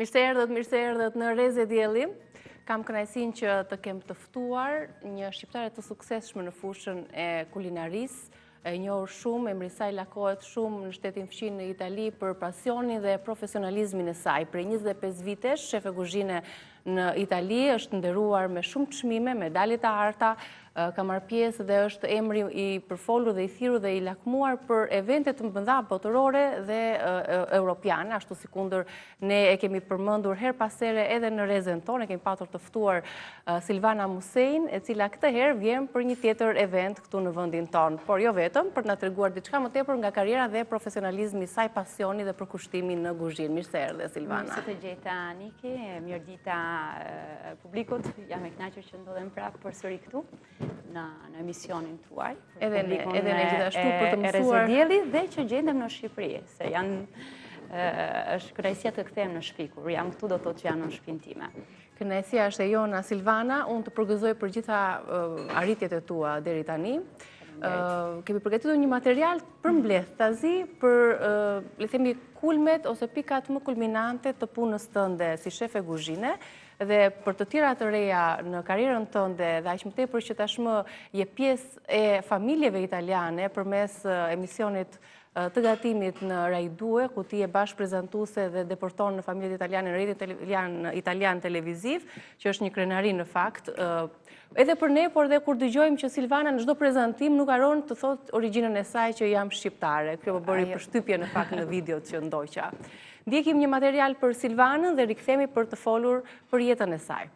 Mirë se erdhët në Reze Dielli. Kam kënaqësinë që të kem të ftuar një shqiptare të suksesshme në fushën e kulinarisë, e njohur shumë, emri i saj lakohet shumë në shtetin fqin në Itali për pasionin dhe profesionalizmin e saj. Prej 25 vitesh, shefe kuzhine në Itali, është nderuar me shumë çmime, medalje të arta, ka marrë pjesë dhe është emri i përfolur dhe i thirrur dhe i lakmuar për evente të mëdha botërore dhe europiane, ashtu sikundër ne e kemi përmendur her pas here edhe në Rezen tonë, e kemi patur të ftuar Silvana Musein, e cila këtë herë vjen për një tjetër event këtu në vendin tonë, por jo vetëm për na treguar diçka më tepër nga karriera dhe profesionalizmi i saj, pasioni dhe përkushtimi në kuzhinë. Mirë se erdhe Silvana. Mirë se të gjeta Niki, mirëdita publikut. Jam e kënaqur që ndodhem prapë përsëri këtu në emisionin tuaj. Edhe ne gjithashtu për të mësuar Reze Dielli dhe që gjendem në Shqipëri, se është kënaqësia të kthehem në shtëpi. Kur jam këtu do të thotë që jam në shtëpinë time. Kënaqësia është e jona Silvana, unë të përgëzoj për gjitha arritjet e tua deri tani. Kemi përgatitur një material përmbledh tazi për le të themi kulmet ose pikat më kulminante të punës tënde si shefe kuzhine dhe për të tjera të reja në karrierën tënde dhe aq më tepër që tashmë je pjesë e familjeve italiane përmes emisionit të gatimit në Rai 2, ku ti je bashkë prezantuese dhe deporton në familjet italiane në rrjetin italian televiziv, që është një krenari në fakt. Edhe për ne, por edhe kur dëgjojmë që Silvana në çdo prezantim nuk haron të thotë origjinën e saj që jam shqiptare. Kjo më bëri përshtypje në fakt në videot që ndoqa. Ndjekim një material për Silvanën dhe rikthehemi për të folur për jetën e saj.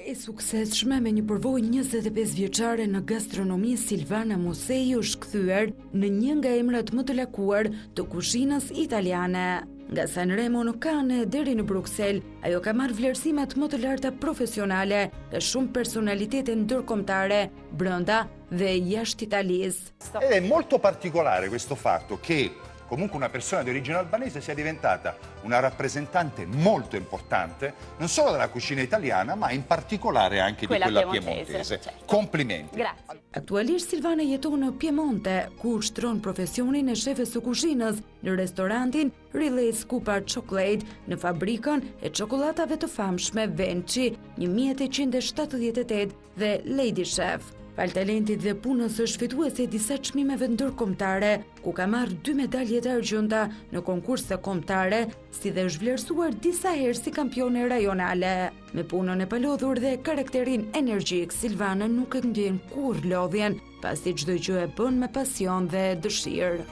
E suksesshme me një përvojë 25 vjeçare në gastronomi, Silvana Musei është kthyer në një nga emrat më të lakuar të kuzhinës italiane. Nga Sanremo në Cannes deri në Bruxelles, ajo ka marrë vlerësimet më të larta profesionale nga shumë personalitete ndërkombëtare brenda dhe jashtë Italisë. Ed è molto particolare questo fatto che comunque una persona di origine albanese sia diventata una rappresentante molto importante non solo della cucina italiana ma in particolare anche di quella piemontese. Certo. Complimenti. Grazie. Aktualisht Silvana jeton në Piemonte, ku ushtron profesionin e shefes së kuzhinës në restorantin Relays Coupa Chocolate në fabrikën e çokoladave të famshme Venci 1878 dhe Lady Chef. Pal talentit dhe punës është fituese e disa çmimeve ndërkombëtare, ku ka marrë 2 medalje të argjënta në konkurse kombëtare, si dhe është vlerësuar disa herë si kampione rajonale. Me punën e palodhur dhe karakterin energjik, Silvana nuk e ndjen kurrë lodhjen, pasi çdo gjë e bën me pasion dhe dëshirë.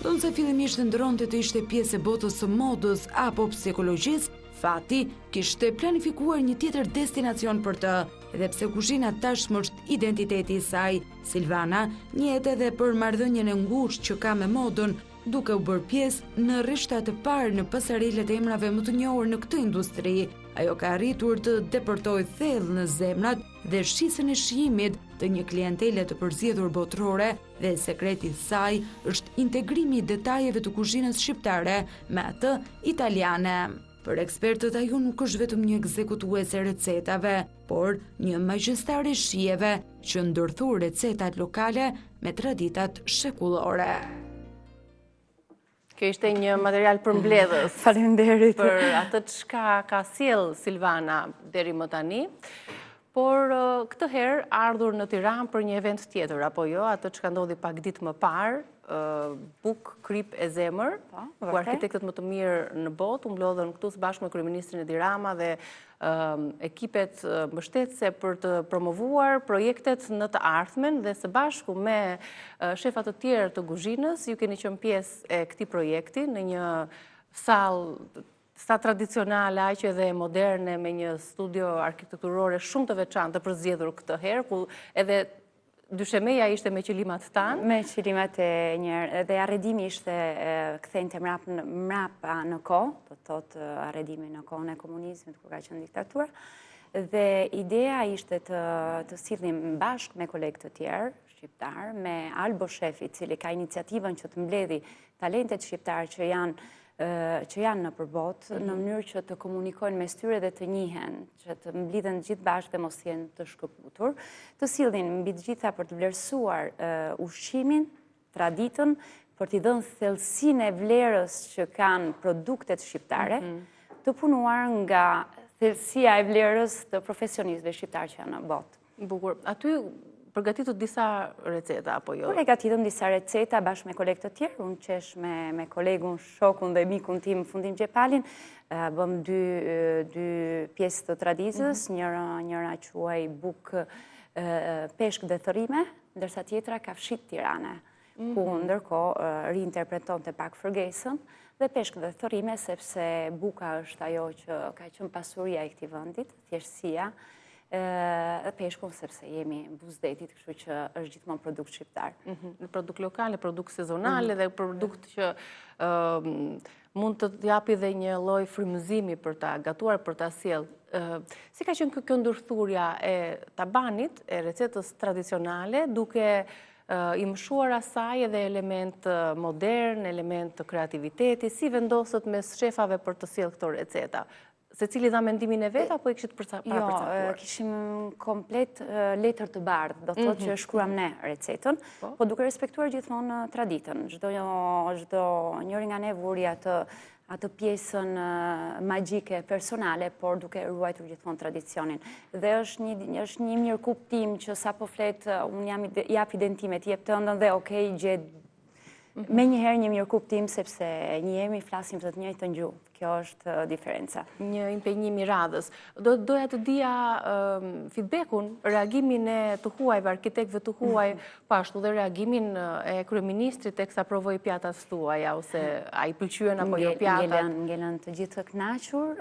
Donë se fillimisht ndronte të ishte pjesë e botës së modës apo psikologjisë, fati kishte planifikuar një tjetër destinacion për të, edhe pse kuzhina tashmë është identiteti i saj. Silvana njihet edhe për marrëdhënien e ngushtë që ka me modën, duke u bërë pjesë në rishtat të parë në pasarelet e emrave më të njohur në këtë industri. Ajo ka arritur të depërtojë thellë në zemrat dhe shisën e shijimit të një klientele të përzgjedhur botërore dhe sekreti i saj është integrimi i detajeve të kuzhinës shqiptare me atë italiane. Për ekspertët ajo nuk është vetëm një ekzekutuese recetave, por një magjistare shijeve që ndërthur recetat lokale me traditat shekullore. Kjo ishte një material përmbledhës. Faleminderit. Për atë çka ka sjell Silvana deri më tani. Por këtë herë ardhur në Tiranë për një event tjetër, apo jo, atë çka ndodhi pak ditë më parë, Buk Krip e Zemër, ku arkitektët më të mirë në botë u mblodhen këtu së bashku me kryeministrin Edi Rama dhe ekipet mbështetëse për të promovuar projektet në të ardhmen dhe së bashku me shefat të tjerë të kuzhinës, ju keni qenë pjesë e këtij projekti në një sallë sa tradicionale, aq edhe moderne, me një studio arkitekturore shumë të veçantë të përzgjedhur këtë herë, ku edhe dyshemeja ishte me qëllimat tanë. Me qëllimat e njërë, dhe arredimi ishte kthente mrapa në kohë, do të thotë arredimi në kohën e komunizmit, kur ka qenë diktatura, dhe idea ishte të sillim bashkë me kolegë të tjerë, shqiptar, me Albo Shefi, cili ka iniciativën që të mbledhi talentet shqiptar që janë në përbot, në mënyrë që të komunikojnë mes tyre dhe të njihen, që të mblidhen gjithë bashkë dhe mos jenë të shkëputur, të sillin mbi të gjitha për të vlerësuar ushqimin, traditën, për t'i dhënë thellësinë e vlerës që kanë produktet shqiptare, të punuar nga thellësia e vlerës të profesionistëve shqiptarë që janë në botë. Bukur. Aty përgatitur disa receta, apo jo? Përgatitëm disa receta bashkë me kolegë të tjerë, unë qesh me kolegun, shokun dhe mikun tim Fundim Gjepalin, bëm dy pjesë të tradizës, njëra quaj buk peshk dhe thërime, ndërsa tjetra Kafshit Tirane, ku ndërkohë reinterpreton të pak Ferguson, dhe peshk dhe thërime, sepse buka është ajo që ka qenë pasuria e këtij vendit, thjeshtësia, peshkun sepse jemi buzdetit, kështu që është gjithmonë produkt shqiptar. Produkt lokale, produkt sezonale dhe produkt që mund të japi dhe një lloj frymëzimi për ta gatuar, për ta sjellë. Si ka qenë kjo ndërthurja e tabanit, e recetës tradicionale, duke i mshuar asaj edhe element modern, element të kreativiteti, si vendosët mes shefave për të sjellë këto receta? Se cili dha mendimin e vetë, apo i kishit përcaktuar? Jo, kishim komplet letër të bardhë, do të thotë që shkruam ne recetën, po duke respektuar gjithmonë traditën. Çdo njëri nga ne vuri atë pjesën magjike personale, por duke ruajtur gjithmonë tradicionin. Dhe është një mirë kuptim që sa po flet, unë jap identimet, jep të ëndën dhe okej, gjed me njëherë një mirë kuptim, sepse njëherë flasim të njëjtën gjuhë. Kjo është diferenca. Një impenjim i radhës. Doja të dija feedbackun, reagimin e të huajve, arkitekëve të huaj, ashtu dhe reagimin e kryeministrit teksa provoi pjatat tuaja, ose a i pëlqyen apo jo pjatat? Ngelën të gjithë të kënaqur,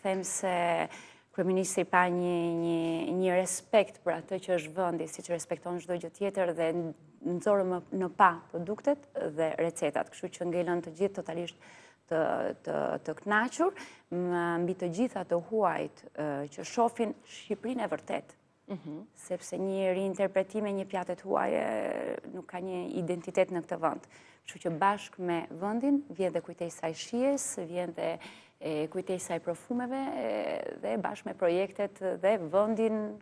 them se kryeministri pa një respekt për atë që është vendi, siç respekton çdo gjë tjetër dhe nxorëm në pa produktet dhe recetat, kështu që ngelën të gjithë totalisht të kënaqur, mbi të gjitha të huajt që shohin Shqipërinë e vërtet. Sepse një reinterpretim e një pjatet huaje nuk ka një identitet në këtë vend. Kështu që bashkë me vendin vjen dhe kujtesa e shijes, vjen dhe kujtesa e profumeve dhe bashkë me projektet dhe vendin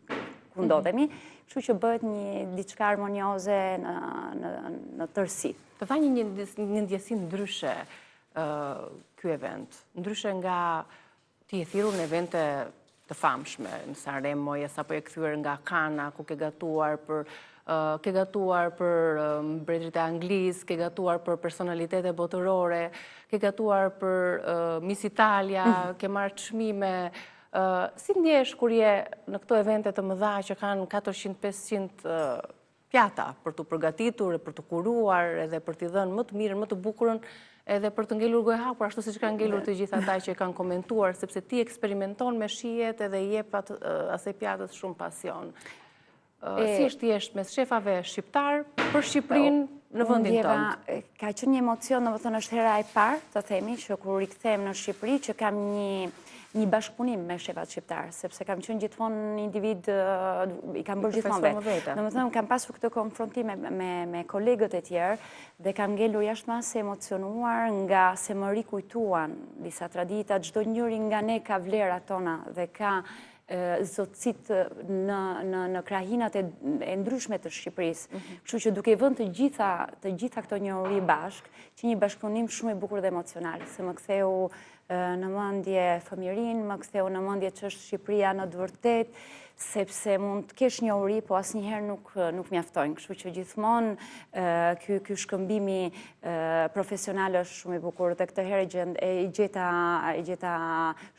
ku ndodhemi, kështu që bëhet një diçka armonioze në tërësi. Të tha një ndjesi ndryshe ky event, ndryshe nga ti e thirrur në evente të famshme, në Sanremo, sapo e kthyer nga Kana, ku ke gatuar për mbretërit e Anglisë, ke gatuar për personalitete botërore, ke gatuar për Miss Italia, ke marrë çmime. Si ndjesh kur je në këto evente të mëdha që kanë 400-500 pjata për të përgatitur, për të kuruar, edhe për t'i dhënë më të mirën, më të bukurën, edhe për të ngelur gojë hapur, ashtu siç kanë ngelur të gjithë ata që kanë komentuar, sepse ti eksperimenton me shijet edhe i jep asaj pjatës shumë pasion. Si është jeshtë mes shefave shqiptar për Shqipërinë në vendin tënd? Ka qenë një emocion, domethënë është hera e parë, të themi, që kur rikthehem në Shqipëri, që kam një bashkëpunim me shefat shqiptar, sepse kam qenë gjithmonë një individ, i kam bërë gjithmonë vetë. Domethënë kam pasur këtë konfrontim me kolegët e tjerë dhe kam ngelur jashtëmase emocionuar nga se më rikujtuan disa tradita, çdo njëri nga ne ka vlerat tona dhe ka zotësit në krahinat e ndryshme të Shqipërisë. Kështu që duke vënë të gjitha këto njohuri bashk, që një bashkëpunim shumë i bukur dhe emocional, se më ktheu në mendje fëmijërinë, më ktheu në mendje ç'është Shqipëria në të vërtetë, sepse mund të kesh njohuri, po asnjëherë nuk mjaftojnë. Kështu që gjithmonë ky shkëmbimi profesional është shumë i bukur dhe këtë herë e gjeta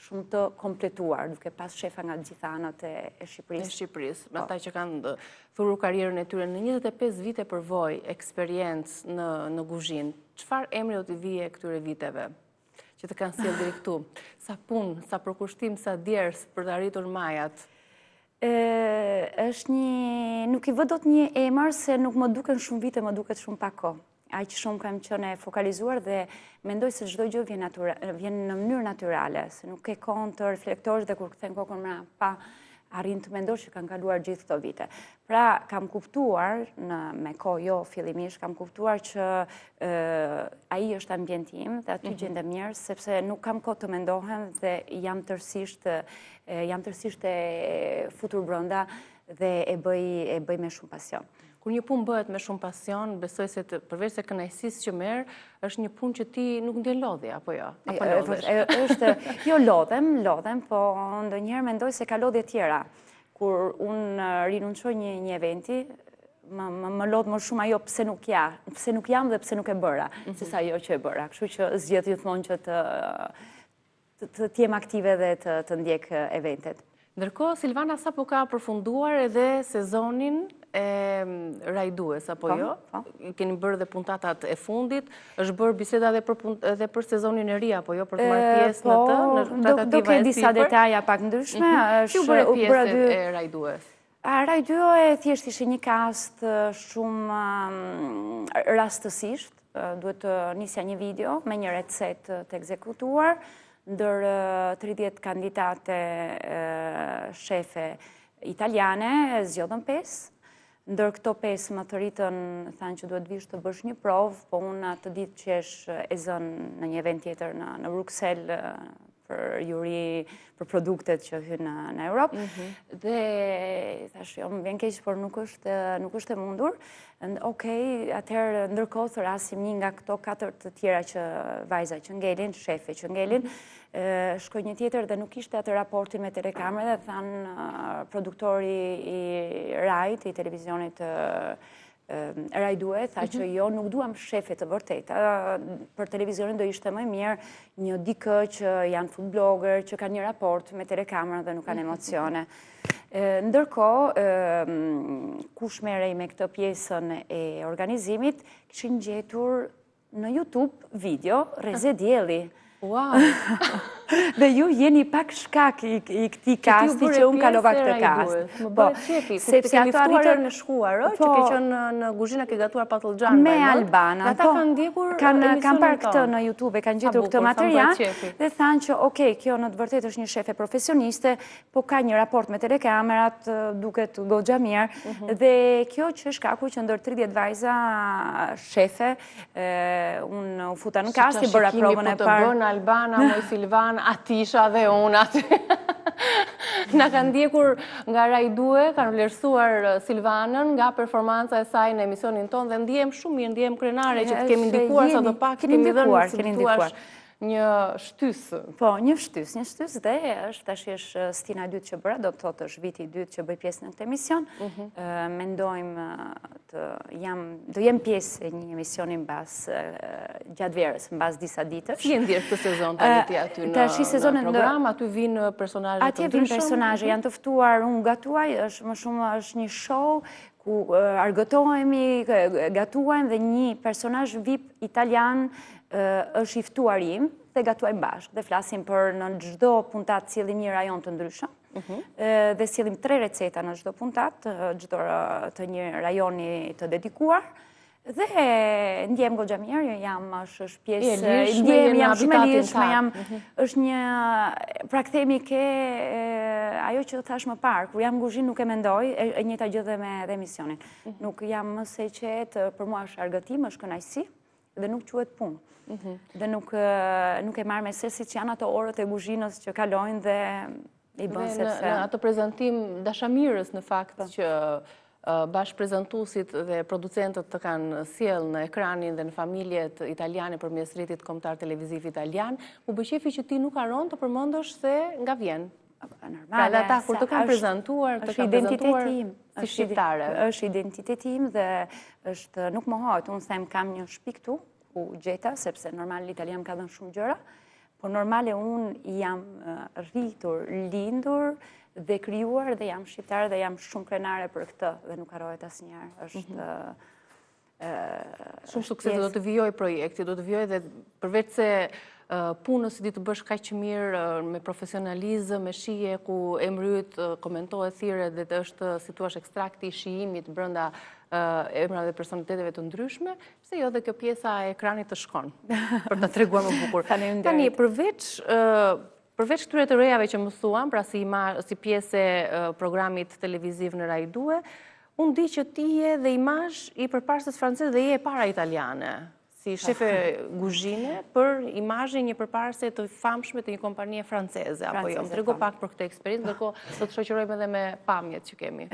shumë të kompletuar, duke pas shefa nga të gjitha anët e Shqipërisë. E Shqipërisë, ata që kanë thurur karrierën e tyre në 25 vite përvojë, eksperiencë në kuzhinë. Çfarë emri do t'i vije këtyre viteve që të kanë sjellë deri këtu? Sa punë, sa përkushtim, sa djers për të arritur majat? Është nuk i vë dot një emër, se nuk më duken shumë vite, më duket shumë pak kohë. Aq shumë kam qenë fokalizuar dhe mendoj se çdo gjë vjen në mënyrë natyrale, se nuk ke kohën të reflektosh dhe kur kthen kokën mbrapa arrin të mendosh që kanë kaluar gjithë këto vite. Pra, kam kuptuar, me kohë jo fillimisht, kam kuptuar që ai është ambienti im dhe aty gjendem njerëz, sepse nuk kam kohë të mendohem dhe jam tërësisht e futur brenda dhe e bëj me shumë pasion. Kur një punë bëhet me shumë pasion, besoj se përveç se kënaqësisë që merr, është një punë që ti nuk ndjen lodhje, apo jo? Apo lodhesh? Jo, lodhem, po ndonjëherë mendoj se ka lodhje tjera. Kur unë rinuncoj një eventi, më lodh më shumë ajo pse nuk jam dhe pse nuk e bëra, se sa ajo që e bëra. Kështu që zgjedh gjithmonë që të jem aktive dhe të ndjek eventet. Ndërkohë, Silvana sapo ka përfunduar edhe sezonin e Rajdues, apo jo? Keni bërë dhe puntatat e fundit, është bërë biseda edhe për sezonin e ri, apo jo, për të marrë pjesë në të, në tratativa e do ke disa detaja pak ndryshme. Që bëre pjesë e Rajdues? Rajdues thjesht ishte një kast shumë rastësisht, duhet të nisja një video me një recet të ekzekutuar, ndër 30 kandidate shefe italiane, zgjodhën 5. Ndër këto 5 më të rritën, thanë që duhet vish të bësh një provë, po unë atë ditë që e zënë në një event tjetër në Bruxelles për juri për produktet që hynë në Europë. Dhe thash, jo, më vjen keq, por nuk është e mundur. Okej, atëherë ndërkohë thrasim një nga këto 4 të tjera që vajza që ngelin, shefe që ngelin, shkoj një tjetër dhe nuk ishte atë raportin me telekamere dhe thanë produktori i Rajt, i televizionit Rajdues, tha që jo, nuk duam shefe të vërteta. Për televizionin do ishte më mirë një dikë që janë food blogger, që kanë një raport me telekamera dhe nuk kanë emocione. Ndërkohë, kush merrej me këtë pjesën e organizimit, kishin gjetur në YouTube video Reze Dielli. Wow! Dhe ju jeni pak shkak i këtij kasti që unë kalova këtë kast. Më bëhet qefi, sepse keni ftuar në shkuar, që ke qenë në kuzhinë ke gatuar patullxhan me Albana. Ata kanë ndjekur kanë parë këtë në YouTube, kanë gjetur këtë material dhe thanë që okej, kjo në të vërtetë është një shefe profesioniste, po ka një raport me telekamerat, duket goxha mirë dhe kjo që është shkaku që ndër 30 vajza shefe unë u futa në kast, i bëra provën e parë. Albana, moj Silvan, Atisha dhe unë aty. Na kanë ndjekur nga Rajdue, kanë vlerësuar Silvanën nga performanca e saj në emisionin tonë dhe ndjem shumë mirë, ndjem krenare që të kemi ndikuar sa do pak, kemi ndikuar një shtys. Po, një shtys dhe tash është stina e dytë që bëra, do të thotë është viti i dytë që bëj pjesë në këtë emision. Mendojmë do jem pjesë e një emisioni gjatë verës, mbas disa ditësh. Si e ndjerë këtë sezon tani ti aty në program, aty vinë personazhe të ndryshëm? Aty vinë personazhe, janë të ftuar, unë gatuaj, më shumë është një show ku argëtohemi, gatuajmë dhe një personazh VIP italian është i ftuar im dhe gatuajmë bashkë dhe flasim për në çdo puntat sillim një rajon të ndryshëm dhe sillim 3 receta në çdo puntat, çdo të një rajoni të dedikuar dhe ndjem goxha mirë, është pjesë, jam shumë e lirshme, është një, pra kthehemi ke ajo që thash më parë, kur jam në kuzhinë nuk e mendoj, e njëjta gjë dhe me emisionin. Nuk jam më se qetë, për mua është argëtim, është kënaqësi dhe nuk quhet punë. Dhe nuk e marrë me se si që janë ato orët e kuzhinës që kalojnë dhe i bën sepse... Në ato prezentim dashamirës në fakt që bashkëprezentuesit dhe producentët të kanë sjellë në ekranin dhe në familjet italiane përmes rrjetit kombëtar televiziv italian, më bëj qefi që ti nuk haron të përmendosh se nga vjen. Pra dhe ata kur të kanë prezentuar, si shqiptare. Është identiteti im dhe nuk mohohet, unë them kam një shtëpi këtu ku gjeta, sepse normal italian ka dhënë shumë gjëra, por normale unë jam rritur, lindur dhe krijuar dhe jam shqiptare dhe jam shumë krenare për këtë dhe nuk harrohet asnjëherë. Është shumë sukses, do të vijoj projekti, do të vijoj dhe përveç se punës di të bësh kaq mirë me profesionalizëm, me shije ku emryt komentohet thirrje dhe është si thua ekstrakti i shijimit brenda emrave dhe personaliteteve të ndryshme, pse jo dhe kjo pjesa e ekranit të shkon për ta treguar më bukur. Tani përveç këtyre të rejave që mësuam, pra si pjesë e programit televiziv në Rajdue, unë di që ti je dhe imazh i përparësës franceze dhe je para italiane. si shefe guzhine për imazhin një përparëse të famshme të një kompanie franceze, apo jo? Më trego pak për këtë eksperiencë, ndërkohë do të shoqërojmë edhe me pamjet që kemi.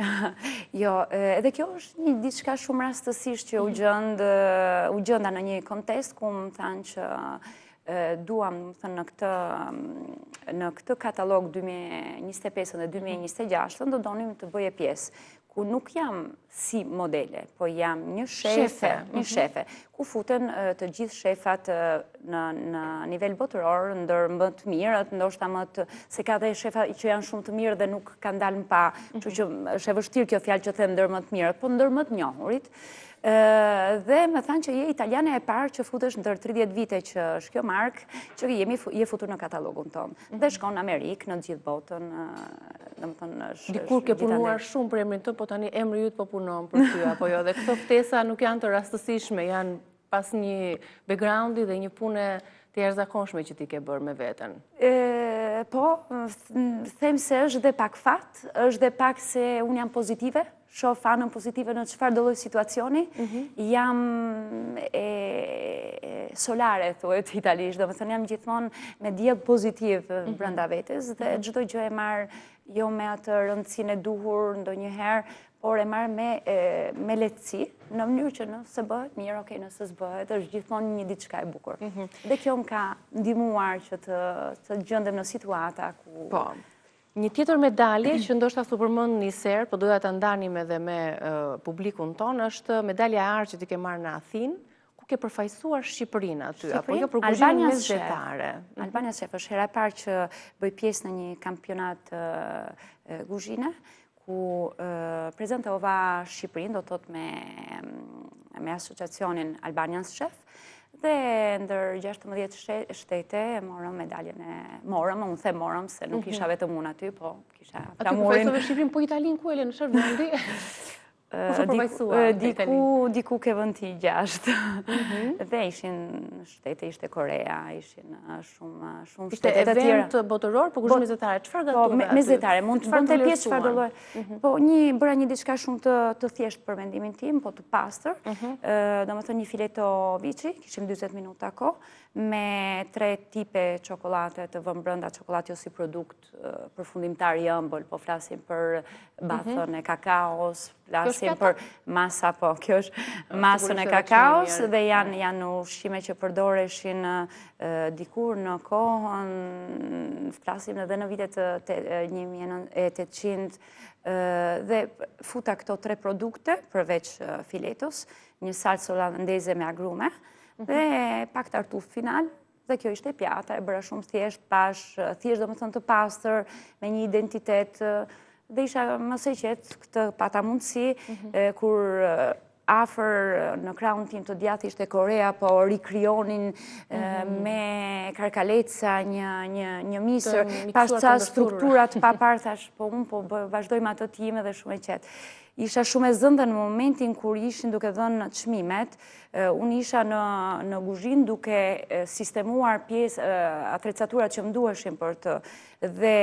Jo, edhe kjo është një diçka shumë rastësisht që u gjenda në një kontekst ku më thanë që duam në këtë katalog 2025 dhe 2026 do donim të bëje pjesë, ku nuk jam si modele, po jam një shefe, ku futen të gjithë shefat në nivel botëror, ndër më të mirët, ndoshta se ka dhe shefa që janë shumë të mirë dhe nuk kanë dalë më pa, që është e vështirë kjo fjalë që them ndër më të mirët, po ndër më të njohurit. Dhe më thanë që je italiane e parë që futesh ndër 30 vite që është kjo markë, që je futur në katalogun tonë. Dhe shkon në Amerikë, në gjithë botën. Dikur ke punuar shumë për emrin tënë, po tani emri jytë po punon për ty, apo jo? Dhe këto ftesa nuk janë të rastësishme, janë pas një backgroundi dhe një pune të jashtëzakonshme që ti ke bërë me veten. Po, them se është dhe pak fat, është dhe pak se unë jam pozitive, shoh anën pozitive në çfarë do lloj situacioni, jam solare, thuhet italisht, domethënë jam gjithmonë me diell pozitiv brenda vetes dhe çdo gjë e marr jo me atë rëndësinë e duhur ndonjëherë, por e marr me lehtësi, në mënyrë që nëse bëhet mirë, okay, nëse s'bëhet, është gjithmonë një diçka e bukur. Dhe kjo më ka ndihmuar që të gjendem në situata ku... Po. Një tjetër medalje që ndoshta su përmend një serë, po doja ta ndanim edhe me publikun tonë, është medalja e artë që ti ke marrë në Athinë, ku ke përfaqësuar Shqipërinë aty, apo jo për kuzhinën mesdhetare. Albania Chef është hera e parë që bëj pjesë në një kampionat kuzhine, ku prezentova Shqipërinë, do të thotë me asociacionin Albanian Chef, dhe ndër 16 shtete morëm medaljen unë them morëm se nuk isha vetëm unë aty, po kisha flamurin. Aty përfaqësove Shqipërinë, po Italinë ku në çfarë vendi? Diku ke vend i 6. Dhe ishin shtete, ishte Korea, ishin shumë shtete të tjera. Ishte event botëror, po kuzhinë mesdhetare, çfarë gatuan? Po, mesdhetare, mund të pjesë çfarë do lloj. Po, bëra një diçka shumë të thjeshtë për mendimin tim, po të pastër. Domethënë një fileto viçi, kishim 40 minuta kohë, me 3 tipe çokolate të vënë brenda, çokolati ose si produkt përfundimtar i ëmbël, po flasim për bathën e kakaos, flasim për masa, po, kjo është masën e kakaos, dhe janë ushqime që përdoreshin dikur në kohën, flasim edhe në vitet 1800, dhe futa këto 3 produkte, përveç filetos, një salsë olandeze me agrume, dhe pak tartuf final, dhe kjo ishte pjata, e bëra shumë thjesht, thjesht do më thënë të pastër, me një identitet, dhe isha mëse qetë këtë pata mundësi, kur afër në krahun tim të djathtë ishte Korea, po rikrionin me karkaleca, një misër, pas ca strukturat pa parë, thash, po unë po vazhdojmë atë time dhe shumë e qetë. Isha shumë e zëndë në momentin kur ishin duke dhënë çmimet, unë isha në kuzhinë duke sistemuar pjesë atrecaturat që më duheshin për të, dhe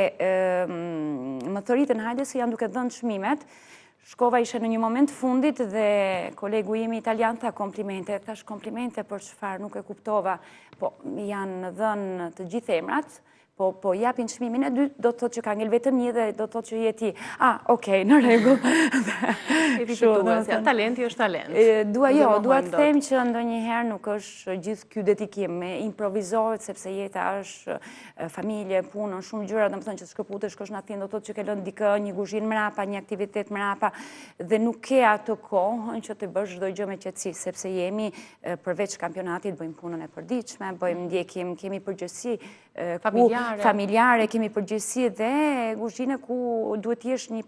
më thëritën hajde se janë duke dhënë çmimet. Shkova ishe në një moment fundit dhe kolegu imi italian tha komplimente, thash komplimente për çfarë nuk e kuptova, po janë dhënë të gjithë emrat, po japin çmimin e dytë, do të thotë që ka ngel vetëm një dhe do të thotë që jeti, okej, në rregull. Talenti është talent. Dua të them që ndonjëherë nuk është gjithë ky dedikim, improvizohet sepse jeta është familje, punë, shumë gjëra, domethënë që shkëputesh, shkosh në Athinë, do të thotë që ke lënë dikë, një kuzhinë mrapa, një aktivitet mrapa, dhe nuk ke atë kohën që të bësh çdo gjë me qetësi, sepse jemi përveç kampionatit, bëjmë punën e përditshme, ndjekim, kemi përgjegjësi familjare, kemi përgjegjësi dhe kuzhinë ku duhet të jesh një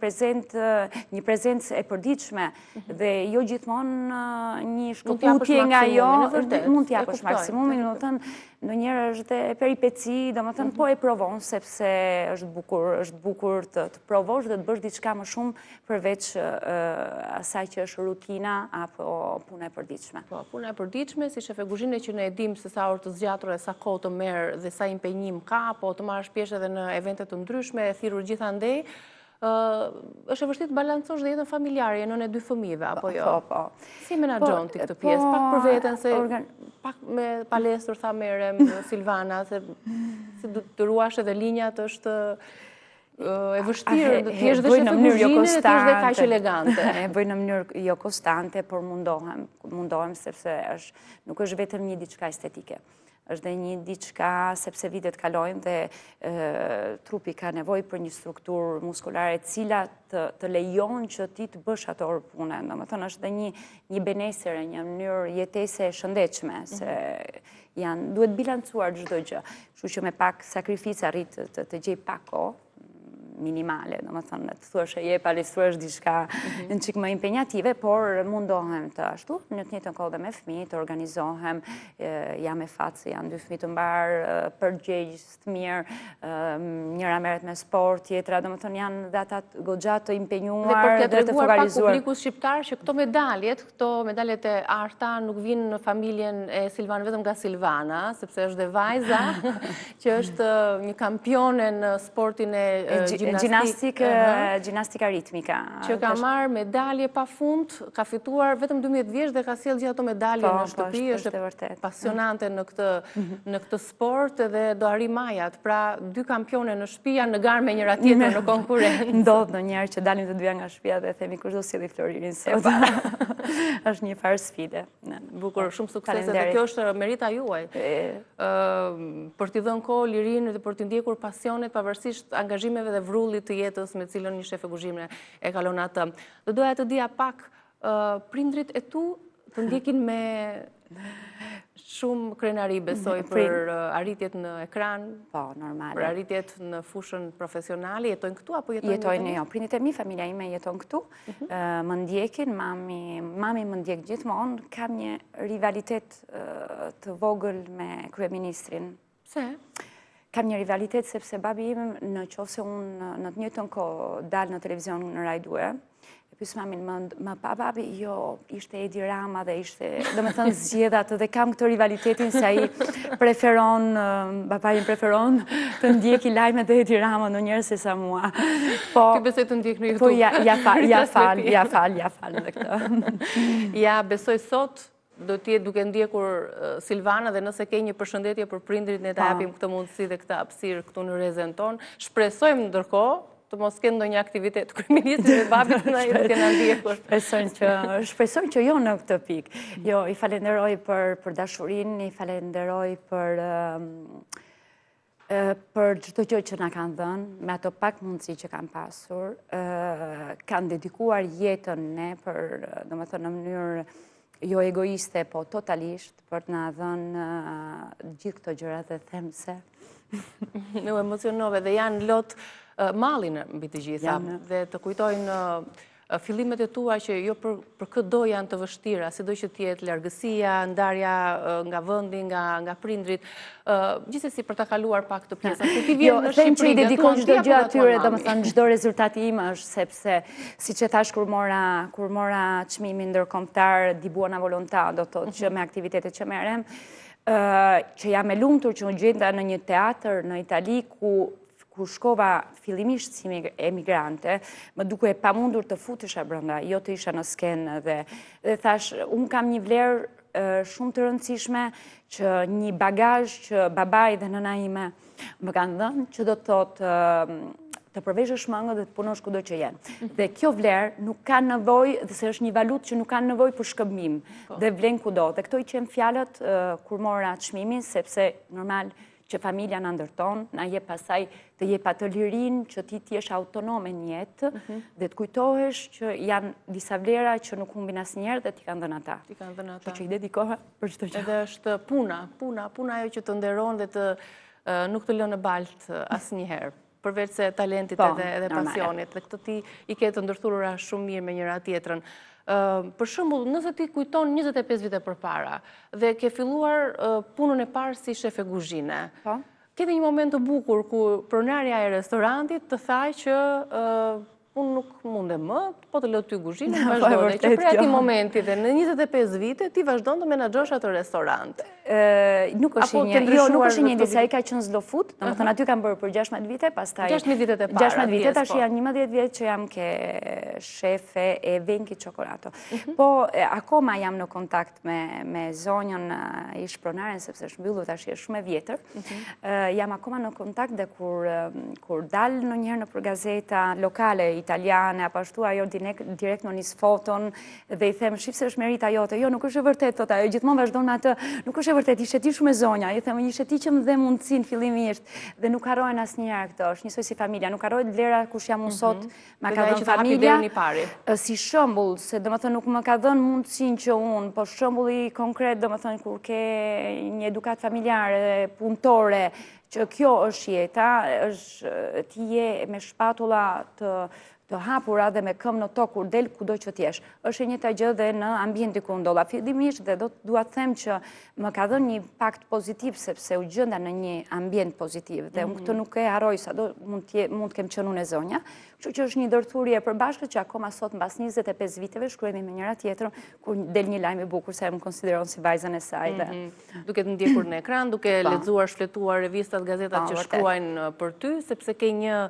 prezencë e përditshme dhe jo gjithmonë një shkëputje nga jo, mund të japësh maksimumin, do të thënë ndonjëherë është e peripeci, domethënë po e provon sepse është bukur të provosh dhe të bësh diçka më shumë përveç asaj që është rutina apo puna e përditshme. Po, puna e përditshme, si shefe kuzhine që ne e dim se sa orë të zgjatur e sa kohë të merr dhe sa impenjim ka, po të marrësh pjesë edhe në evente të ndryshme, e thirrur gjithandej, është e vështirë të balancosh dhe jetën familjare, nënë e 2 fëmijëve, apo jo? Po. Si menaxhon ti këtë pjesë? Pak për veten se pak me palestër tha merrem Silvana, se si të ruash edhe linjat është e vështirë, të jesh dhe shefe kuzhine dhe të jesh dhe kaq elegante. E bëj në mënyrë jo konstante, por mundohem sepse nuk është vetëm një diçka estetike. Është dhe një diçka sepse vitet kalojnë dhe trupi ka nevojë për një strukturë muskulare e cila të lejon që ti të bësh ato punën. Domethënë është dhe një benessere, një mënyrë jetese e shëndetshme, se duhet bilancuar çdo gjë. Kështu që me pak sakrificë arrit të gjej pak kohë minimale, domethënë të thuash e je palestruar diçka në çik më impenjative, por mundohem të ashtu, në të njëjtën kohë dhe me fëmijë të organizohem, jam e fatë se janë 2 fëmijë të mbar, përgjegjës të mirë, njëra merret me sport, tjetra, domethënë janë data goxha të impenjuar dhe të fokalizuar. Dhe publiku shqiptar që këto medaljet e arta nuk vinë në familjen e Silvana vetëm nga Silvana, sepse është dhe vajza që është një kampione në sportin e Gjinastika ritmika. Që ka marrë medalje pa fund, ka fituar vetëm 12 vjeç dhe ka sjellë gjithë ato medalje në shtëpi, është pasionante në këtë sport dhe do arrijë majat. Pra 2 kampione në shtëpi janë në garë me njëra tjetrën në konkurrencë. Ndodh ndonjëherë që dalim të dyja nga shtëpia dhe themi kush do sjelli Floririn sot. Është një farë sfide. Bukur, shumë suksese dhe kjo është merita juaj. Për t'i dhënë kohë lirinë dhe për t'i ndjekur pasionet pavarësisht angazhimeve dhe vrullit të jetës me cilën një shefe kuzhine e kalon atë. Dhe doja të dija pak, prindrit e tu të ndjekin me shumë krenari, besoj, për arritjet në ekran, për arritjet në fushën profesionale, jetojnë këtu apo jetojnë jo? Prindrit e mi, familja ime jeton këtu, më ndjekin, mami më ndjek gjithmonë, kam një rivalitet të vogël me kryeministrin. Pse? Kam një rivalitet sepse babi im në qoftë se unë në të njëjtën kohë dal në televizion në Rai 2, pyes mamin, më pa babi, jo, ishte Edi Rama dhe ishte, domethënë zgjedh atë dhe kam këtë rivalitetin se ai preferon, babai preferon të ndjeki lajmet e Edi Rama ndonjëherë se sa mua. Ti besoj të ndjek në YouTube. Po ja fal edhe këtë. Ja besoj sot do t'jetë duke ndjekur Silvana dhe nëse ke një përshëndetje për prindrit ne ta japim këtë mundësi dhe këtë hapësirë këtu në rrezën tonë. Shpresojmë ndërkohë të mos kenë ndonjë aktivitet kryeministrit dhe babit na i kena ndjekur. Shpresojmë që jo në këtë pikë. Jo, i falenderoj për dashurinë, i falenderoj për çdo gjë që na kanë dhënë, me ato pak mundësi që kanë pasur, kanë dedikuar jetën ne për, domethënë në mënyrë jo egoiste, po totalisht, për të na dhënë gjithë këto gjëra dhe them se. Në emocionove dhe janë lot mallin mbi të gjitha dhe të kujtojnë fillimet e tua që jo për këtë do janë të vështira, sido që t'jetë largësia, ndarja nga vendi, nga prindrit, gjithsesi për ta kaluar pak të pjesën. Kur ti vjen në Shqipëri, që i dedikon çdo gjë atyre, domethënë çdo rezultat im është sepse siç e thash kur mora çmimin ndërkombëtar di buona volontà, do të thotë që me aktivitetet që merrem, që jam e lumtur që u gjenda në një teatr në Itali ku shkova fillimisht si emigrante, më duke e pamundur të futesha brenda, jo të isha në skenë dhe thash, unë kam një vlerë shumë të rëndësishme që një bagazh që babai dhe nëna ime më kanë dhënë, që do të thotë të përveshësh mangët dhe të punosh kudo që jenë. Dhe kjo vlerë nuk ka nevojë, dhe se është një valutë që nuk ka nevojë për shkëmbim dhe vlen kudo. Dhe këto i qenë fjalët kur mora çmimin, sepse normal që familja në ndërton, na jep pasaj të jep atë lirinë që ti t'jesh autonome në jetë dhe të kujtohesh që janë disa vlera që nuk humbin asnjëherë dhe t'i kanë dhënë ata. Që i dedikoha për çdo gjë. Edhe është puna ajo që të nderon dhe të nuk të lënë balt asnjëherë, përveç se talentit edhe pasionit. Dhe këtë ti i ke të ndërthurura shumë mirë me njëra tjetrën. Për shembull, nëse ti kujton 25 vite përpara dhe ke filluar punën e parë si shefe kuzhine, keni një moment të bukur ku pronarja e restorantit të thaj që unë nuk munde më, po të lë ty kuzhinën, vazhdojnë. Që prej ati momenti dhe në 25 vite ti vazhdojnë të menaxhosh atë restorant. Nuk është një ide se ai ka qenë zlo food, domethënë aty kam bërë për 16 vite, pastaj 16 vitet e para. 16 vite, tash janë 11 vjet që jam ke shefe e Venki Çokorato. Po akoma jam në kontakt me zonjën ish pronaren, sepse është mbyllur tash, është shumë e vjetër. Jam akoma në kontakt dhe kur dal ndonjëherë nëpër gazeta lokale italiane apo ashtu, ajo direkt në nis foton dhe I them shif se është merita jote. Jo, nuk është e vërtet, thot ajo, gjithmonë vazhdon me atë. Nuk është e vërtet, ishe ti shumë e zonja. I them, ishe ti që më dhe mundësin fillimisht dhe nuk harrojnë asnjëherë këtë. Është njësoj si familja, nuk harrojnë vlera kush jam unë sot, ma ka dhënë familja. Si shembull, se domethënë nuk më ka dhënë mundësinë që unë, po shembulli konkret domethënë kur ke një edukat familjare, punëtore, që kjo është jeta, është ti je me shpatulla të hapura dhe me këmbë në tokë kur del kudo që t'jesh. Është e njëjta gjë dhe në ambientin ku ndolla fillimisht dhe dua të them që më ka dhënë një impakt pozitiv sepse u gjenda në një ambient pozitiv dhe unë këtë nuk e harroj, sado mund të kem qenë unë e zonja. Kështu që është një ndërthurje e përbashkët që akoma sot mbas 25 viteve shkruajmë me njëra tjetrën kur del një lajm I bukur se më konsideron si vajzën e saj dhe duke të ndjekur në ekran, duke lexuar, shfletuar revistat, gazetat që shkruajnë për ty, sepse ke një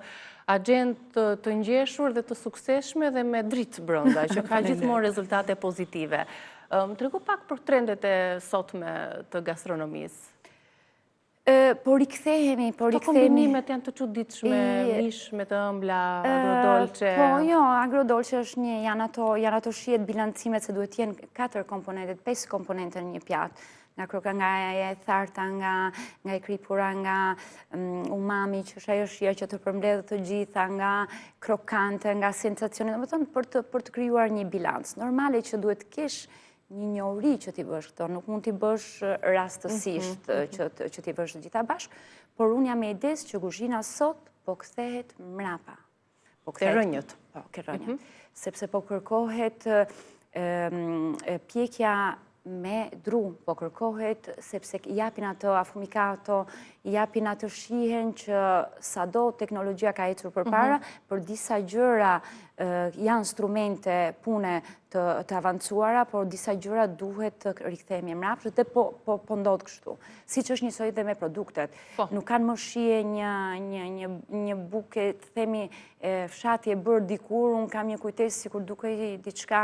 agent të ngjeshur dhe të suksesshme dhe me dritë brenda, që ka gjithmonë rezultate pozitive. Tregu pak për trendet e sotme të gastronomisë. Po rikthehemi. Këto kombinimet janë të çuditshme, mish me të ëmbla, agrodolce. Po jo, agrodolce është janë ato shihet bilancimet se duhet të jenë 4 komponente, 5 komponente në një pjatë. Nga kroka, nga e tharta, nga e kripura, nga umami, që është ajo shija që të përmbledh të gjitha, nga krokante, nga sensacione, domethënë për të krijuar një bilanc. Normale që duhet të kesh një njohuri që t'i bësh këto, nuk mund t'i bësh rastësisht që t'i bësh të gjitha bashkë, por unë jam e ides që kuzhina sot po kthehet mrapa. Ke rënjët. Po, ke rënjët. Sepse po kërkohet pjekja me dru, po kërkohet sepse I japin ato afumikato, I japin ato shihen që sado teknologjia ka ecur përpara, për disa gjëra janë instrumente pune të avancuara, por disa gjëra duhet të rikthehemi mrapsht dhe po ndodh kështu. Siç është njësoj dhe me produktet. Nuk kanë më shije një buke, të themi, fshati e bërë dikur, unë kam një kujtesë sikur dukej diçka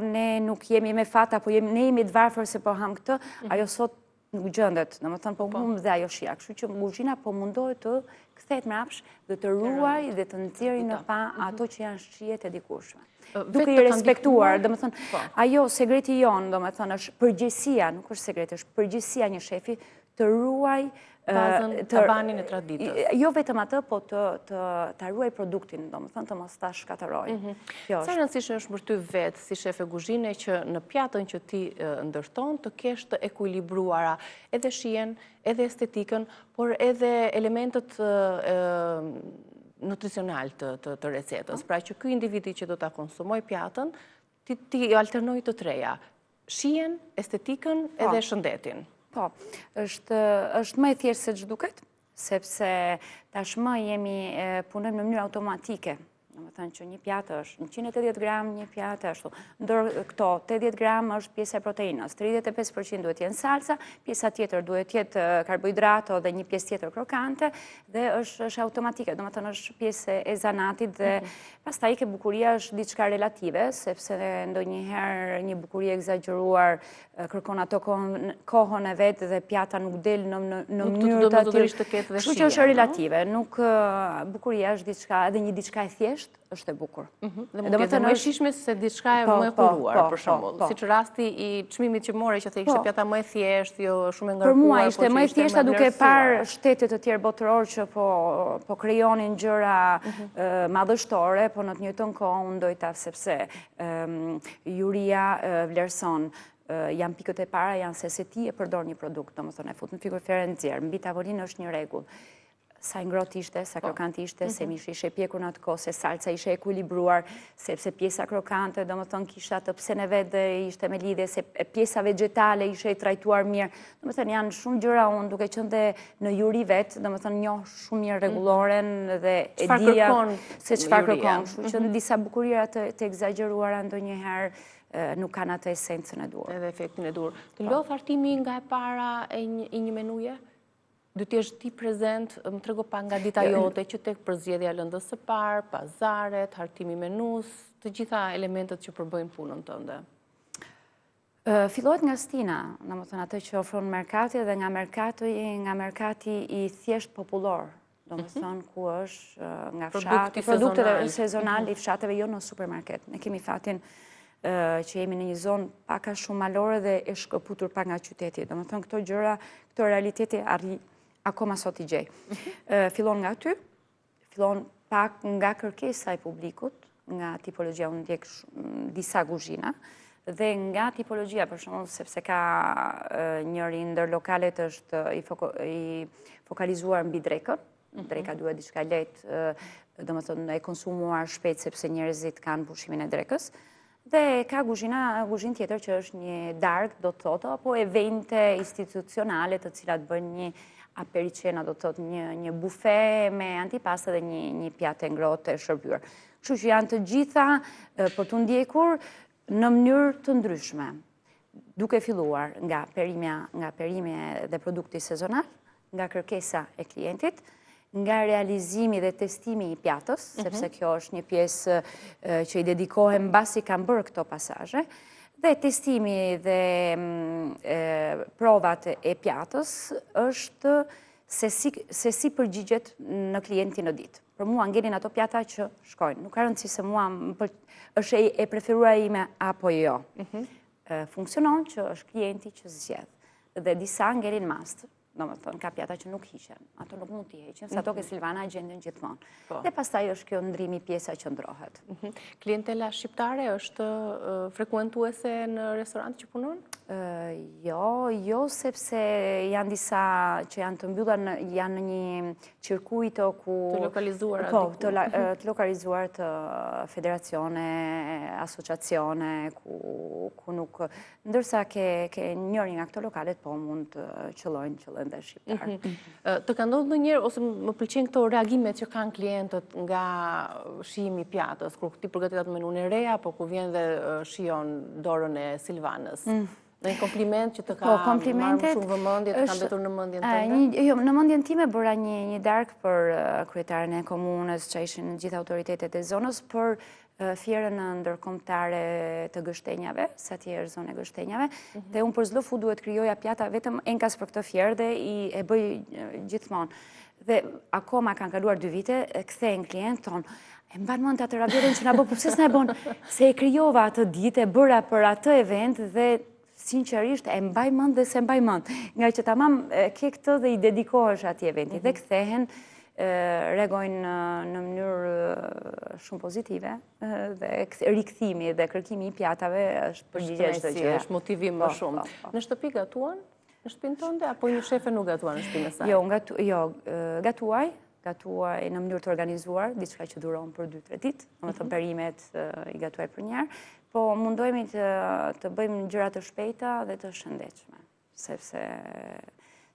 ne nuk jemi me fat, apo ne jemi të varfër se po ham këtë, ajo sot nuk gjendet, domethënë po humb dhe ajo shija. Kështu që kuzhina po mundohet të kthehet mrapsht dhe të ruaj dhe të nxjerrë në pa ato që janë shijet e dikurshme. Duke I respektuar, domethënë, ajo sekreti jon, domethënë, është përgjegjësia, nuk është sekret, është përgjegjësia një shefi të ruaj bazën tabanin e traditës. Jo vetëm atë, po të ruaj produktin, domethënë të mos ta shkatërroj. Sa rëndësishme është për ty vetë si shefe kuzhine që në pjatën që ti ndërton të kesh të ekuilibruara edhe shijen, edhe estetikën, por edhe elementet nutricional të recetës. Pra që ky individi që do ta konsumoj pjatën, ti alternoj të treja. Shijen, estetikën edhe shëndetin. Po, është më e thjeshtë se ç'duket, sepse tashmë punojmë në mënyrë automatike. Domethënë që një pjatë është 180 gram, një pjatë ashtu. Ndër këto 80 gram është pjesa e proteinës, 35% duhet jenë salsa, pjesa tjetër duhet jetë karbohidrato dhe një pjesë tjetër krokante dhe është automatike, domethënë është pjesë e zanatit dhe pastaj ke bukuria është diçka relative, sepse ndonjëherë një bukuri e egzageruar kërkon ato kohën e vet dhe pjata nuk del në mënyrë të tillë. Kështu që është relative, nuk bukuria është diçka edhe një diçka e thjeshtë është e bukur. Dhe mund të jetë më e shijshme se diçka e më e kuruar, për shembull. Siç rasti I çmimit që more që ishte pjata më e thjeshtë, jo shumë e ngarkuar. Për mua ishte më e thjeshta duke parë shtete të tjerë botëror që po krijonin gjëra madhështore, po në të njëjtën kohë unë dojta sepse juria vlerëson. Janë pikët e para, janë se ti e përdor një produkt, domethënë e fut në frigorifer e nxjerr, mbi tavolinë është një rregull. sa ngrohtë ishte, sa krokant ishte, se mishi ishe pjekur në atë kohë, se salca ishe ekuilibruar, sepse pjesa krokante, domethënë kishte atë psen e vet dhe ishte me lidhje, se pjesa vegetale ishe i trajtuar mirë. Domethënë janë shumë gjëra, unë duke qenë dhe në juri vet, domethënë njoh shumë mirë rregulloren dhe e dija se çfarë kërkon. Kështu që disa bukurira të egzageruara ndonjëherë nuk kanë atë esencën e duhur. Edhe efektin e duhur. Të lodh hartimi nga e para e një menuje? Do të jesh ti prezent, më trego pa nga dita jote, që tek përzgjedhja e lëndës së parë, pazaret, hartimi menus, të gjitha elementet që përbëjnë punën tënde. Fillohet nga stina, domethënë atë që ofron merkati dhe nga merkati i thjesht popullor, domethënë ku është nga fshati, produktet sezonale i fshateve, jo në supermarket. Ne kemi fatin që jemi në një zonë pak a shumë malore dhe e shkëputur pak nga qyteti. Domethënë këto gjëra, këto realiteti akoma sot i gjej. Fillon nga aty, fillon pak nga kërkesa e publikut, nga tipologjia, unë ndjek disa kuzhina, dhe nga tipologjia, për shembull, sepse ka njëri ndër lokalet është i fokalizuar mbi drekën, dreka duhet diçka lehtë, domethënë e konsumuar shpejt sepse njerëzit kanë pushimin e drekës. Dhe ka kuzhinë tjetër që është një darkë, do të thotë, apo evente institucionale të cilat bën një apericena, do të thotë një bufe me antipasta dhe një pjatë ngrohtë e shërbyer. Kështu që janë të gjitha për të ndjekur në mënyrë të ndryshme, duke filluar nga perimi dhe produkti sezonal, nga kërkesa e klientit, nga realizimi dhe testimi i pjatës, sepse kjo është një pjesë që i dedikohem mbasi kam bërë këto pasazhe, dhe testimi dhe provat e pjatës është se si përgjigjet në klientin në ditë. Për mua ngelin ato pjata që shkojnë. Nuk ka rëndësi se mua është e preferuar ime apo jo. Funksionon që është klienti që zgjedh. Dhe disa ngelin mast. Domethënë ka pjata që nuk hiqen, ato nuk mund t'i heqen, sa ato ke Silvana gjenden gjithmonë. Dhe pastaj është kjo ndrimi pjesa që ndrohet. Klientela shqiptare është frekuentuese në restorant që punon? Jo, sepse janë disa që janë të mbyllur, janë në një cirkuito ku të lokalizuar të lokalizuar të federacione, asociacione ku nuk, ndërsa ke njëri nga këto lokalet po mund të qëllojnë dhe shqiptar. Të ka ndodhur ndonjëherë ose më pëlqen këto reagimet që kanë klientët nga shijimi i pjatës, kur ti përgatit atë menun e re apo ku vjen dhe shijon dorën e Silvanës? Në një kompliment që të ka marrë shumë vëmendje, të ka mbetur në mendjen tënde? Jo, në mendjen time bëra një darkë për kryetaren e komunës, që ishin gjithë autoritetet e zonës, për fjerën ndërkombëtare të gështenjave, sa tjerë zonë e gështenjave, dhe unë për Zlofu duhet krijoja pjata vetëm enkas për këtë fjerë dhe e bëj gjithmonë. Dhe akoma kanë kaluar 2 vite, kthehen klient tonë, e mban mend atë raviollin që na bë, po pse s'na e bën? Se e krijova atë ditë, e bëra për atë event dhe sinqerisht e mbaj mend dhe se mbaj mend. Nga që tamam ke këtë dhe i dedikohesh atij eventi dhe kthehen, reagojnë në mënyrë shumë pozitive dhe rikthimi dhe kërkimi i pjatave është përgjigje çdo gjë. Është motivim më shumë. Në shtëpi gatuan? Në shtëpinë tënde apo një shefe nuk gatuan në shtëpinë e saj? Jo, gatuaj në mënyrë të organizuar, diçka që duron për 2-3 ditë, domethënë perimet i gatuaj për një herë, po mundohemi të bëjmë gjëra të shpejta dhe të shëndetshme,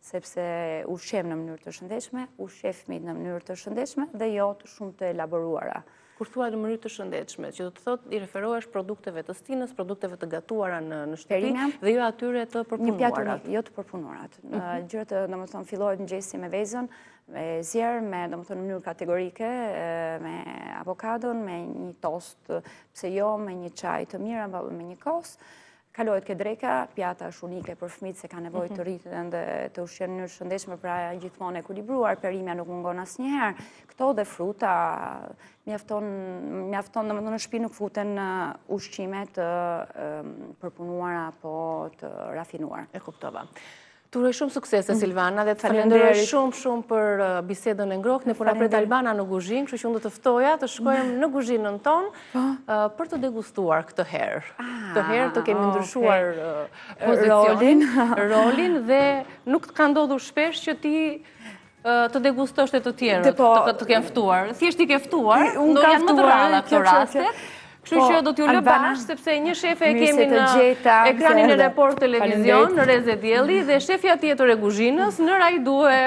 sepse ushqem në mënyrë të shëndetshme, ushqefmi në mënyrë të shëndetshme dhe jo të shumë të elaboruara. Kur thua në mënyrë të shëndetshme, që do të thotë i referohesh produkteve të stinës, produkteve të gatuara në shtëpi dhe jo atyre të përpunuarat. Jo të përpunuarat. Gjërat, domethënë, fillohet mëngjesi me vezën, me zjerë, me domethënë në mënyrë kategorike, me avokadon, me një tost, pse jo, me një çaj të mirë, me një kos. Kalohet ke dreka, pjata është unike për fëmijët se ka nevojë të rriten dhe të ushqen në mënyrë shëndetshme, pra gjithmonë ekuilibruar, perimja nuk mungon asnjëherë. Këto dhe fruta mjafton domethënë në shtëpi nuk futen ushqime të përpunuara apo të rafinuar. E kuptova. Të uroj shumë suksese, Silvana, dhe të falenderoj shumë për bisedën e ngrohtë. Ne po na pret Albana në kuzhinë, kështu që unë do të ftoja të shkojmë në kuzhinën tonë për të degustuar këtë herë. Këtë herë të kemi ndryshuar pozicionin, rolin, dhe nuk të ka ndodhur shpesh që ti të degustosh të tjerët, të kemë ftuar. Thjesht i ke ftuar, do janë më të rralla këto raste. Kështu që do t'ju lë bashkë, sepse një shefe e kemi në ekranin e Report Televizion, në Reze Dielli, dhe shefja tjetër e kuzhinës, në Rajdue,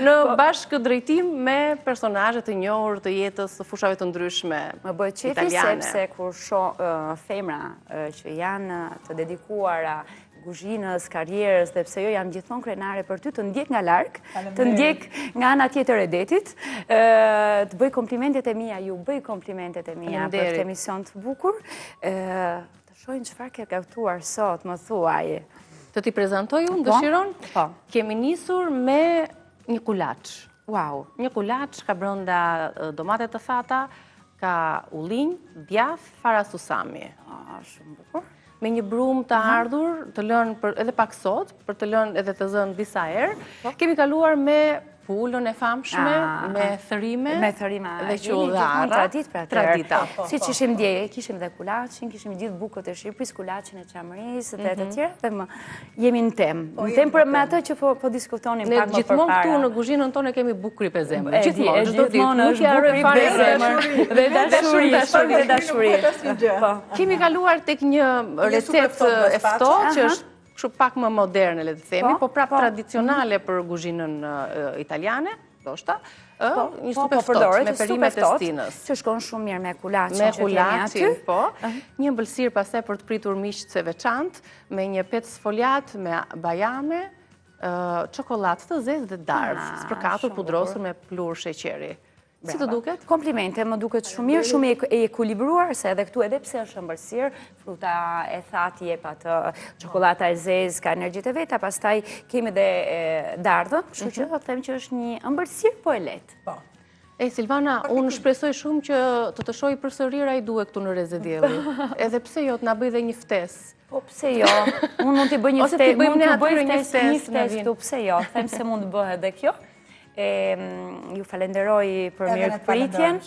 në bashkë drejtim me personazhe të njohur të jetës së fushave të ndryshme italiane. Më bëhet qefi sepse kur shoh femra që janë të dedikuara kuzhinës, karrierës, dhe pse jo jam gjithmonë krenare për ty, të ndjek nga larg, të ndjek nga ana tjetër e detit, të bëj komplimentet e mia, ju bëj komplimentet e mia për këtë emision të bukur. Të shohim çfarë ke gatuar sot, më thuaj. Të t'i prezantoj unë, dëshiron? Po. Kemi nisur me një kulaç. Wow. Një kulaç ka brenda domate të thata, ka ullinj, djath, fara susami. Shumë bukur. Me një brumë të ardhur, të lënë edhe pak sot, për të lënë edhe të zënë disa herë. Kemi kaluar me pulën e famshme, me thërime dhe qudhara. Tradita. Si që ishim dje, kishim dhe kulaçin, kishim gjithë bukët e Shqipërisë, kulaçin e Çamërisë dhe të tjera, dhe jemi në temë. Në temë për me ato që po diskutonim pak më përpara. Ne gjithmonë këtu në kuzhinën tonë kemi bukuri për zemër. Gjithmonë është bukuri për zemër dhe dashuri. Kemi kaluar tek një recetë e ftohtë që është kështu pak më moderne, le të themi, po prapë tradicionale për kuzhinën italiane, ndoshta, një supë ftohtë me perime testinës. Që shkon shumë mirë me kulaçin që kemi aty. Po, një ëmbëlsirë pastaj për të pritur miqtë e veçantë, me një pec sfoljat, me bajame, çokoladë të zezë dhe dardhë, spërkatur, pudrosur me plur sheqeri. Si të duket? Komplimente, më duket shumë mirë, shumë e ekuilibruar, se edhe këtu edhe pse është ëmbëlsirë, fruta e thatë jep atë, çokolata e zezë, ka energjitë e veta, pastaj kemi dhe dardhën, kështu që do të them që është një ëmbëlsirë po e lehtë. Po. Silvana, unë shpresoj shumë që të të shohim përsëri Rajdue këtu në Reze Dielli. Edhe pse jo të na bëj dhe një ftesë. Po pse jo? Unë mund t'i bëj një ftesë, një ftesë këtu, pse jo? Them se mund të bëhet edhe kjo. Ju falenderoj për mirë pritjen,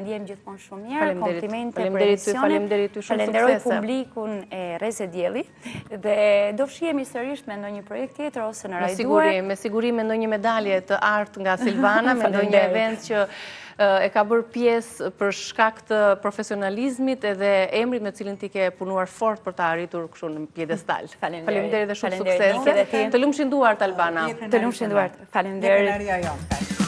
ndjem gjithmonë shumë mirë, komplimente për emisionet, falenderoj publikun e Reze Dielli, dhe do fshihemi sërish me ndonjë projekt tjetër ose në Rajdue. Me siguri me ndonjë medalje të artë nga Silvana, me ndonjë event që e ka bërë pjesë për shkak të profesionalizmit edhe emrit me cilin ti ke punuar fort për të arritur kështu në pjedestal. Faleminderit dhe shumë suksese. Të lumshin duart, Albana. Të lumshin duart. Faleminderit.